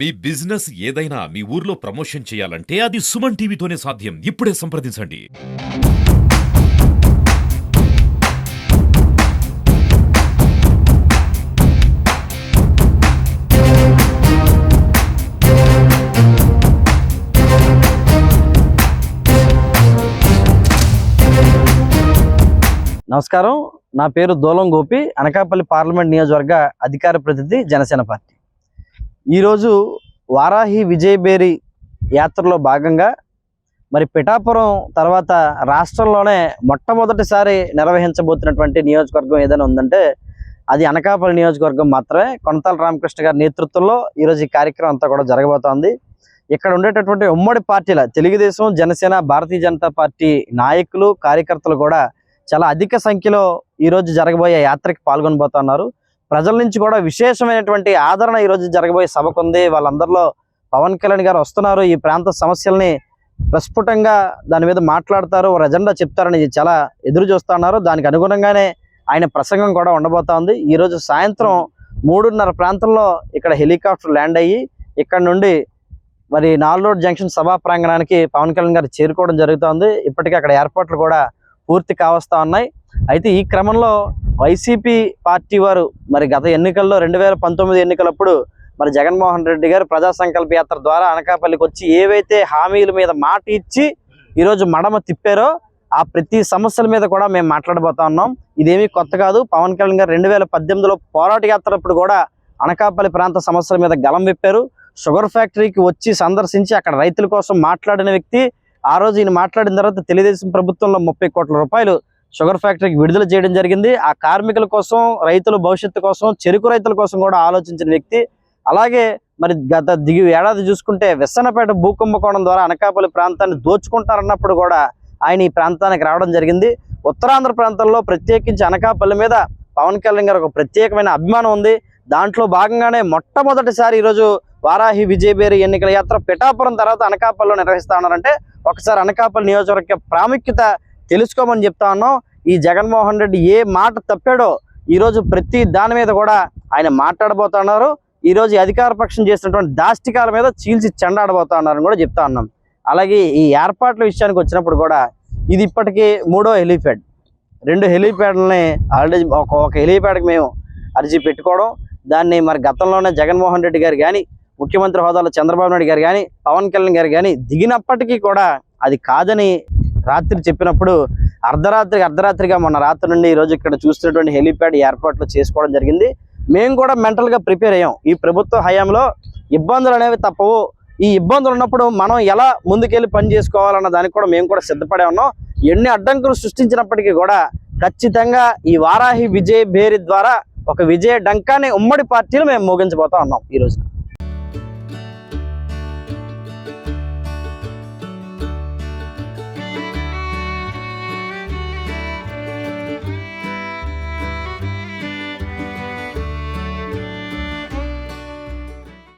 మీ business ఏదైనా మీ ఊర్లో promotion చేయాలంటే అది సుమన్ టీవీతోనే సాధ్యం. ఇప్పుడే సంప్రదించండి. నమస్కారం. నా పేరు దోలం గోపి, అనకాపల్లి పార్లమెంట్ నియోజకవర్గ అధికార ప్రతినిధి, జనసేన పార్టీ. ఈరోజు వారాహి విజయబేరి యాత్రలో భాగంగా మరి పిఠాపురం తర్వాత రాష్ట్రంలోనే మొట్టమొదటిసారి నిర్వహించబోతున్నటువంటి నియోజకవర్గం ఏదైనా ఉందంటే అది అనకాపల్లి నియోజకవర్గం మాత్రమే. కొనతాల రామకృష్ణ గారి నేతృత్వంలో ఈరోజు ఈ కార్యక్రమం అంతా కూడా జరగబోతోంది. ఇక్కడ ఉండేటటువంటి ఉమ్మడి పార్టీల తెలుగుదేశం, జనసేన, భారతీయ జనతా పార్టీ నాయకులు, కార్యకర్తలు కూడా చాలా అధిక సంఖ్యలో ఈరోజు జరగబోయే యాత్రకి పాల్గొనబోతున్నారు. ప్రజల నుంచి కూడా విశేషమైనటువంటి ఆదరణ ఈరోజు జరగబోయే సభకు ఉంది. వాళ్ళందరిలో పవన్ కళ్యాణ్ గారు వస్తున్నారు, ఈ ప్రాంత సమస్యల్ని ప్రస్ఫుటంగా దాని మీద మాట్లాడతారు, ఒక ఎజెండా చెప్తారని చాలా ఎదురు చూస్తున్నారు. దానికి అనుగుణంగానే ఆయన ప్రసంగం కూడా ఉండబోతా ఉంది. ఈరోజు సాయంత్రం 3:30 ప్రాంతంలో ఇక్కడ హెలికాప్టర్ ల్యాండ్ అయ్యి ఇక్కడ నుండి మరి 4 రోడ్ జంక్షన్ సభా ప్రాంగణానికి పవన్ కళ్యాణ్ గారు చేరుకోవడం జరుగుతోంది. ఇప్పటికే అక్కడ ఏర్పాట్లు కూడా పూర్తి కావస్తా ఉన్నాయి. అయితే ఈ క్రమంలో వైసీపీ పార్టీ వారు మరి గత ఎన్నికల్లో 2019 ఎన్నికలప్పుడు మరి జగన్మోహన్ రెడ్డి గారు ప్రజా సంకల్ప యాత్ర ద్వారా అనకాపల్లికి వచ్చి ఏవైతే హామీల మీద మాట ఇచ్చి ఈరోజు మడమ తిప్పారో ఆ ప్రతి సమస్యల మీద కూడా మేము మాట్లాడబోతా ఉన్నాం. ఇదేమీ కొత్త కాదు. పవన్ కళ్యాణ్ గారు 2018లో పోరాట యాత్రప్పుడు కూడా అనకాపల్లి ప్రాంత సమస్యల మీద గలం విప్పారు. షుగర్ ఫ్యాక్టరీకి వచ్చి సందర్శించి అక్కడ రైతుల కోసం మాట్లాడిన వ్యక్తి. ఆ రోజు ఈయన మాట్లాడిన తర్వాత తెలుగుదేశం ప్రభుత్వంలో 30 కోట్ల రూపాయలు షుగర్ ఫ్యాక్టరీకి విడుదల చేయడం జరిగింది. ఆ కార్మికుల కోసం, రైతుల భవిష్యత్తు కోసం, చెరుకు రైతుల కోసం కూడా ఆలోచించిన వ్యక్తి. అలాగే మరి గత ఏడాది చూసుకుంటే విస్సన్నపేట భూకుంభకోణం ద్వారా అనకాపల్లి ప్రాంతాన్ని దోచుకుంటారన్నప్పుడు కూడా ఆయన ఈ ప్రాంతానికి రావడం జరిగింది. ఉత్తరాంధ్ర ప్రాంతంలో ప్రత్యేకించి అనకాపల్లి మీద పవన్ కళ్యాణ్ గారు ఒక ప్రత్యేకమైన అభిమానం ఉంది. దాంట్లో భాగంగానే మొట్టమొదటిసారి ఈరోజు వారాహి విజయబేరి ఎన్నికల యాత్ర పిఠాపురం తర్వాత అనకాపల్లిలో నిర్వహిస్తా ఉన్నారంటే ఒకసారి అనకాపల్లి నియోజకవర్గ ప్రాముఖ్యత తెలుసుకోమని చెప్తా ఉన్నాం. ఈ జగన్మోహన్ రెడ్డి ఏ మాట తప్పాడో ఈరోజు ప్రతి దాని మీద కూడా ఆయన మాట్లాడబోతున్నారు. ఈరోజు అధికార పక్షం చేసినటువంటి దాష్టికాల మీద చీల్చి చెండాడబోతా ఉన్నారని కూడా చెప్తా ఉన్నాం. అలాగే ఈ ఏర్పాట్ల విషయానికి వచ్చినప్పుడు కూడా ఇది ఇప్పటికీ 3వ హెలీప్యాడ్. 2 హెలీప్యాడ్లని ఆల్రెడీ ఒక హెలీప్యాడ్కి మేము అర్జీ పెట్టుకోవడం, దాన్ని మరి గతంలోనే జగన్మోహన్ రెడ్డి గారు కానీ, ముఖ్యమంత్రి హోదాలో చంద్రబాబు నాయుడు గారు కానీ, పవన్ కళ్యాణ్ గారు కానీ దిగినప్పటికీ కూడా అది కాదని రాత్రి చెప్పినప్పుడు అర్ధరాత్రిగా మొన్న రాత్రి నుండి ఈరోజు ఇక్కడ చూస్తున్నటువంటి హెలీప్యాడ్ ఏర్పాట్లు చేసుకోవడం జరిగింది. మేము కూడా మెంటల్గా ప్రిపేర్ అయ్యాం. ఈ ప్రభుత్వ హయాంలో ఇబ్బందులు అనేవి తప్పవు. ఈ ఇబ్బందులు ఉన్నప్పుడు మనం ఎలా ముందుకెళ్ళి పని చేసుకోవాలన్న దానికి కూడా మేము కూడా సిద్ధపడే ఉన్నాం. ఎన్ని అడ్డంకులు సృష్టించినప్పటికీ కూడా ఖచ్చితంగా ఈ వారాహి విజయ బేరి ద్వారా ఒక విజయ డంకాన్ని ఉమ్మడి పార్టీలు మేము మోగించబోతా ఉన్నాం ఈ రోజు.